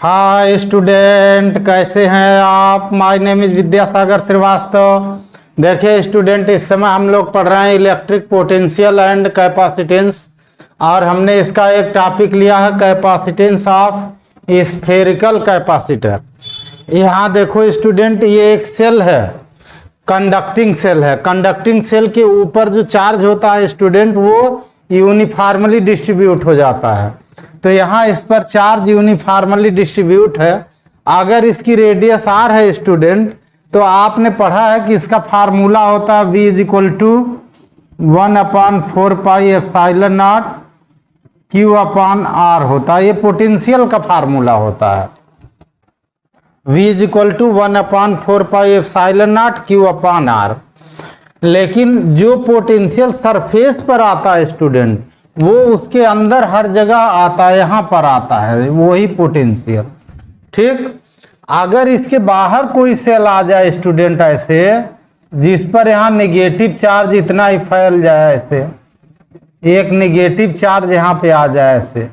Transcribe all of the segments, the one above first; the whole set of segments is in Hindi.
हाय स्टूडेंट, कैसे हैं आप। My name is Vidyasagar Shrivastava. देखिए स्टूडेंट, इस समय हम लोग पढ़ रहे हैं इलेक्ट्रिक पोटेंशियल एंड कैपेसिटेंस, और हमने इसका एक टॉपिक लिया है कैपेसिटेंस ऑफ स्फेरिकल कैपेसिटर। यहाँ देखो स्टूडेंट, ये एक सेल है, कंडक्टिंग सेल है। कंडक्टिंग सेल के ऊपर जो चार्ज होता है स्टूडेंट, वो यूनिफॉर्मली डिस्ट्रीब्यूट हो जाता है। तो यहाँ इस पर चार्ज यूनिफॉर्मली डिस्ट्रीब्यूट है। अगर इसकी रेडियस आर है स्टूडेंट, तो आपने पढ़ा है कि इसका फार्मूला होता है V = 1/4πε0 Q/r होता है। ये पोटेंशियल का फार्मूला होता है। V = 1/4πε0 Q/r। लेकिन जो पोटेंशियल सरफेस पर आता है स्टूडेंट, वो उसके अंदर हर जगह आता है, यहाँ पर आता है वही पोटेंशियल। ठीक, अगर इसके बाहर कोई सेल आ जाए स्टूडेंट ऐसे, जिस पर यहाँ नेगेटिव चार्ज इतना ही फैल जाए, ऐसे एक नेगेटिव चार्ज यहाँ पे आ जाए, ऐसे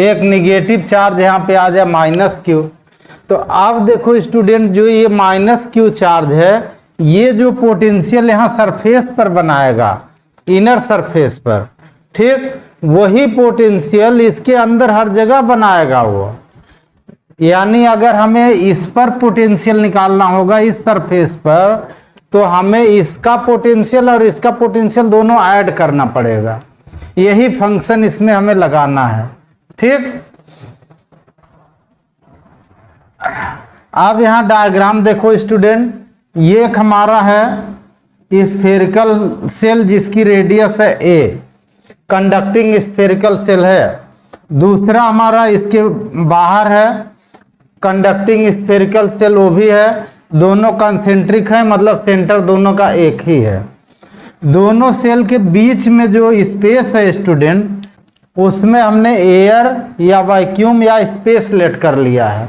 एक नेगेटिव चार्ज यहाँ पे आ जाए -Q, तो आप देखो स्टूडेंट, जो ये -Q चार्ज है, ये जो पोटेंशियल यहाँ सरफेस पर बनाएगा, इनर सरफेस पर, ठीक, वही पोटेंशियल इसके अंदर हर जगह बनाएगा वो। यानी अगर हमें इस पर पोटेंशियल निकालना होगा इस सरफेस पर, तो हमें इसका पोटेंशियल और इसका पोटेंशियल दोनों ऐड करना पड़ेगा। यही फंक्शन इसमें हमें लगाना है। ठीक, अब यहाँ डायग्राम देखो स्टूडेंट, ये एक हमारा है स्फेरिकल सेल जिसकी रेडियस है a, कंडक्टिंग स्फेरिकल सेल है। दूसरा हमारा इसके बाहर है कंडक्टिंग स्फेरिकल सेल, वो भी है। दोनों कंसेंट्रिक है, मतलब सेंटर दोनों का एक ही है। दोनों सेल के बीच में जो स्पेस है स्टूडेंट, उसमें हमने एयर या वैक्यूम या स्पेस लेट कर लिया है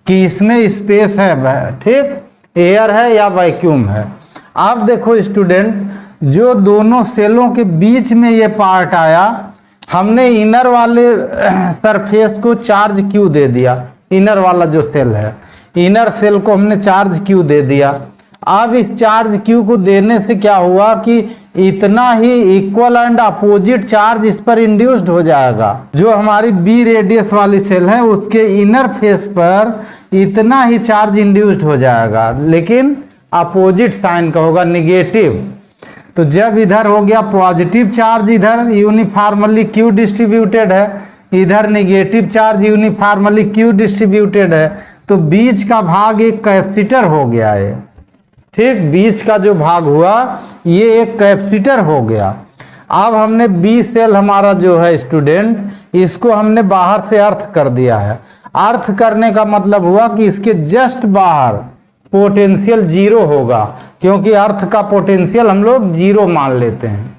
कि इसमें स्पेस है। ठीक, एयर है या वैक्यूम है। आप देखो स्टूडेंट, जो दोनों सेलों के बीच में ये पार्ट आया, हमने इनर वाले सरफेस को चार्ज Q दे दिया। इनर वाला जो सेल है, इनर सेल को हमने चार्ज Q दे दिया। अब इस चार्ज Q को देने से क्या हुआ कि इतना ही इक्वल एंड अपोजिट चार्ज इस पर इंड्यूस्ड हो जाएगा। जो हमारी B रेडियस वाली सेल है, उसके इनर फेस पर इतना ही चार्ज इंड्यूस्ड हो जाएगा, लेकिन अपोजिट साइन का होगा, निगेटिव। तो जब इधर हो गया पॉजिटिव चार्ज, इधर यूनिफॉर्मली Q डिस्ट्रीब्यूटेड है, इधर negative charge uniformly Q distributed है, तो बीच का भाग एक कैपेसिटर हो गया है। ठीक, बीच का जो भाग हुआ ये एक कैपेसिटर हो गया। अब हमने B सेल हमारा जो है स्टूडेंट, इसको हमने बाहर से अर्थ कर दिया है। अर्थ करने का मतलब हुआ कि इसके जस्ट बाहर पोटेंशियल 0 होगा, क्योंकि अर्थ का पोटेंशियल हम लोग 0 मान लेते हैं।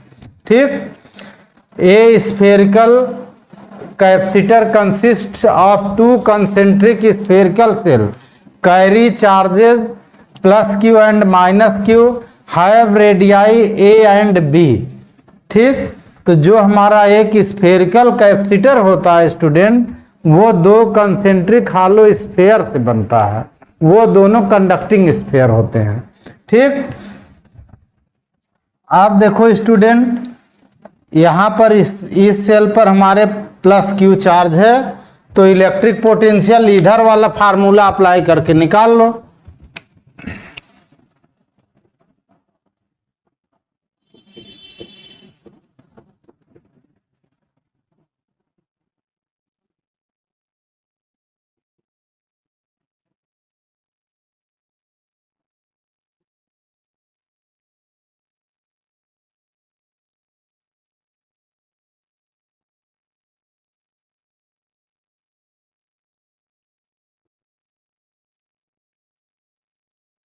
ठीक, ए spherical capacitor consist of 2 concentric spherical shell carry charges +Q and -Q have radii A and B। ठीक, तो जो हमारा एक स्फेरिकल कैपेसिटर होता है स्टूडेंट, वो 2 कंसेंट्रिक हॉलो स्फेयर से बनता है। वो दोनों कंडक्टिंग स्फेयर होते हैं। ठीक, आप देखो स्टूडेंट, यहाँ पर इस सेल पर हमारे +Q चार्ज है, तो इलेक्ट्रिक पोटेंशियल इधर वाला फार्मूला अप्लाई करके निकाल लो।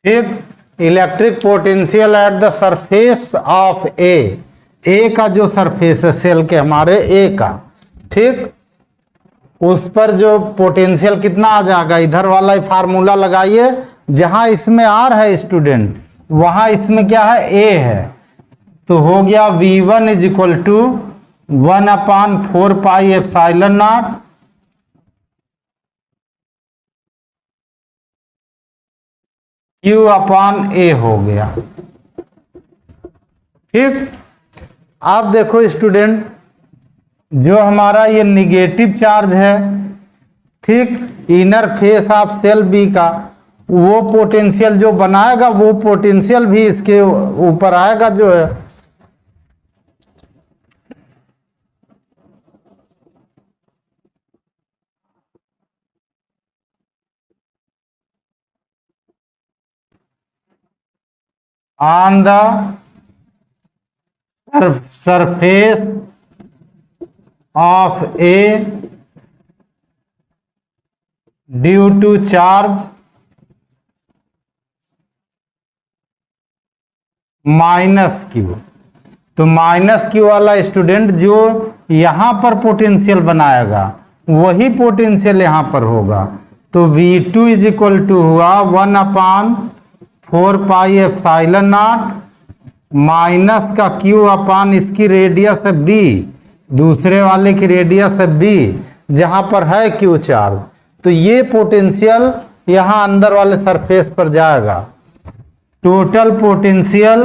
ठीक, electric potential at the surface of A का जो सरफेस है सेल के हमारे A का, ठीक, उस पर जो पोटेंशियल कितना आ जाएगा, इधर वाला फार्मूला लगाइए। जहां इसमें R है स्टूडेंट, वहां इसमें क्या है, A है, तो हो गया V1 = 1/4πε0 Q अपान A हो गया। ठीक, अब देखो स्टूडेंट, जो हमारा ये निगेटिव चार्ज है, ठीक, inner face of cell B का, वो पोटेंशियल जो बनाएगा वो पोटेंशियल भी इसके ऊपर आएगा जो है। On the surface of A due to charge minus Q. तो माइनस क्यू वाला स्टूडेंट जो यहां पर पोटेंशियल बनाएगा वही पोटेंशियल यहां पर होगा। तो V2 इज इक्वल टू हुआ 1/4 पाई एप्सिलॉन नॉट माइनस का Q अपान इसकी रेडियस है B, दूसरे वाले की रेडियस है B, जहां पर है Q चार्ज। तो ये पोटेंशियल यहां अंदर वाले सरफेस पर जाएगा। Total potential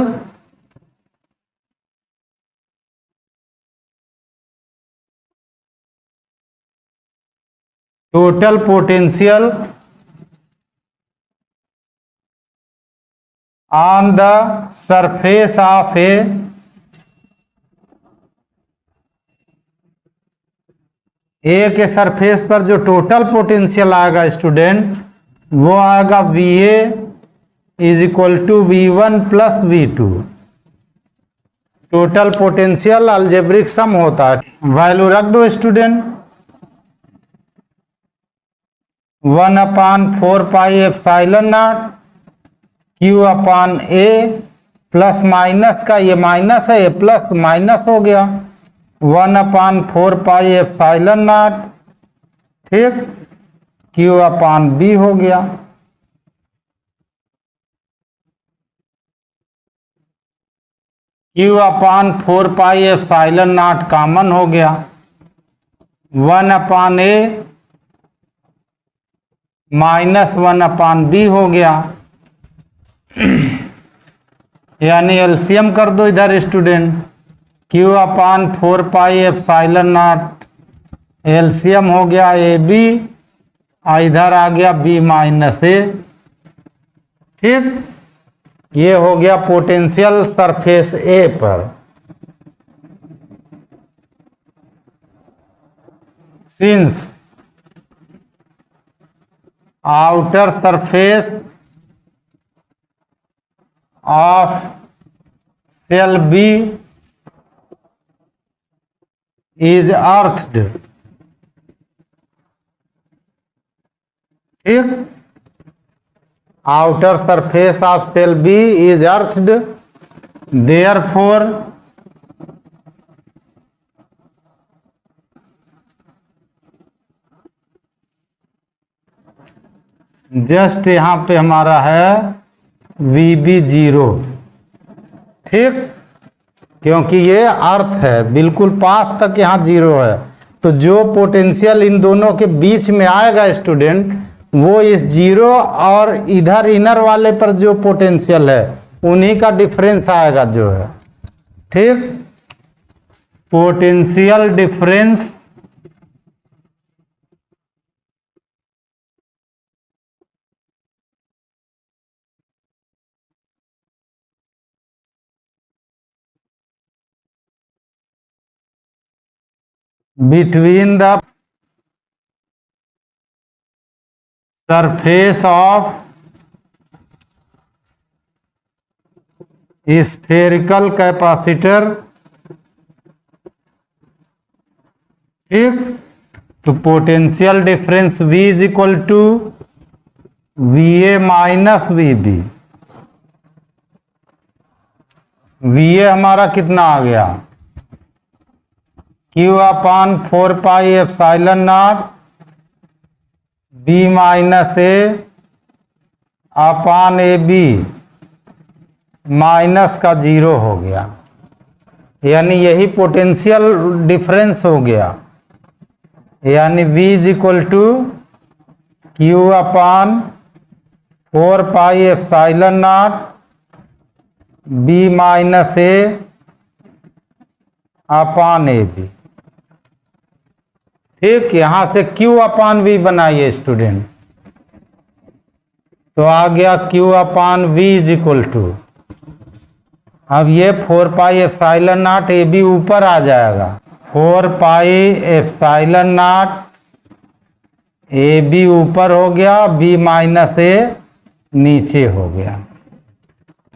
on the surface of A के सरफेस पर जो टोटल पोटेंशियल आएगा स्टूडेंट, वो आएगा VA is equal to V1 plus V2। Total potential algebraic sum होता है। वैल्यू रख दो student, 1/4 pi epsilon not Q upon A plus minus का, ये माइनस है, ये प्लस माइनस हो गया, 1/4 पाई एप्सिलॉन नॉट, ठीक, Q अपान B हो गया। Q upon 4 pi epsilon not common हो गया, 1/A माइनस 1/B हो गया। यानी एलसीएम कर दो इधर student, Q upon 4 pi epsilon not, LCM हो गया AB, इधर आ गया B माइनस A। ठीक, ये हो गया पोटेंशियल सरफेस ए पर। Since outer surface of cell B is earthed, ठीक, outer surface of cell B is earthed, therefore just यहां पे हमारा है VB 0, ठीक, क्योंकि ये अर्थ है बिल्कुल पास तक यहाँ 0 है। तो जो पोटेंशियल इन दोनों के बीच में आएगा स्टूडेंट, वो इस 0 और इधर इनर वाले पर जो पोटेंशियल है उन्हीं का डिफरेंस आएगा जो है, ठीक, potential difference between the surface of spherical capacitor, ठीक, तो potential difference V is equal to VA minus VB। VA हमारा कितना आ गया, Q upon 4 pi epsilon naught B minus A upon AB minus का 0 हो गया। यानी यही पोटेंशियल डिफरेंस हो गया। यानी V is equal to Q upon 4 pi epsilon naught B minus A upon A B. ठीक, यहां से Q अपान V बनाइए स्टूडेंट, तो आ गया Q upon V is equal to, अब ये 4 pi epsilon not A B ऊपर आ जाएगा, 4 pi epsilon not A B ऊपर हो गया, बी माइनस ए नीचे हो गया,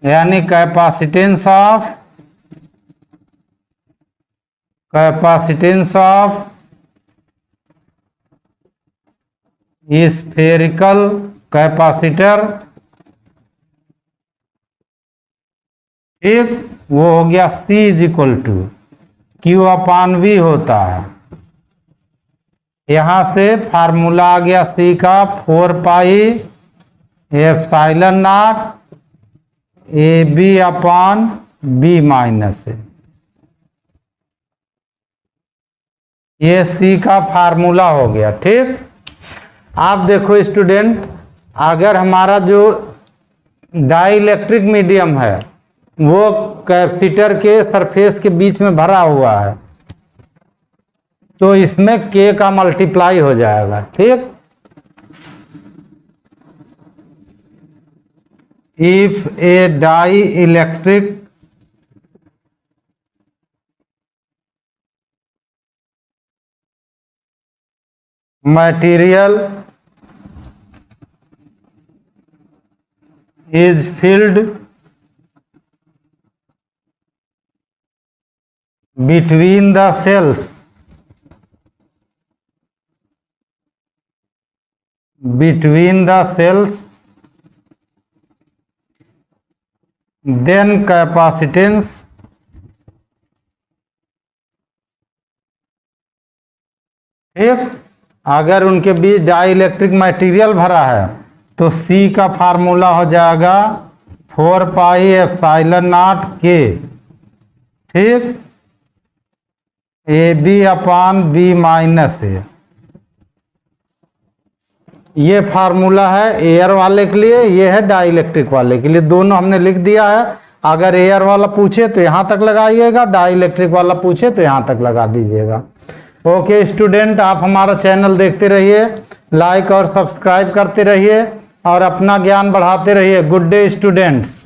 यानी कैपेसिटेंस ऑफ स्फेरिकल कैपेसिटर, ठीक, वो हो गया C is equal to Q upon V होता है। यहां से फार्मूला आ गया C का 4 pi epsilon not A B upon B minus A, ये C का फार्मूला हो गया। ठीक, आप देखो स्टूडेंट, अगर हमारा जो डाइलेक्ट्रिक मीडियम है वो कैपेसिटर के सरफेस के बीच में भरा हुआ है, तो इसमें K का मल्टीप्लाई हो जाएगा। ठीक, if a dielectric material is filled between the cells, then capacitance ठीक, अगर उनके बीच डाई इलेक्ट्रिक मटेरियल भरा है तो C का फार्मूला हो जाएगा 4 पाई एप्सिलॉन नॉट K, ठीक, A B upon B minus A. ये फार्मूला है एयर वाले के लिए, ये है डाई इलेक्ट्रिक वाले के लिए, दोनों हमने लिख दिया है। अगर एयर वाला पूछे तो यहाँ तक लगाइएगा, डाई इलेक्ट्रिक वाला पूछे तो यहाँ तक लगा दीजिएगा। ओके स्टूडेंट, आप हमारा चैनल देखते रहिए, लाइक और सब्सक्राइब करते रहिए और अपना ज्ञान बढ़ाते रहिए। Good day students.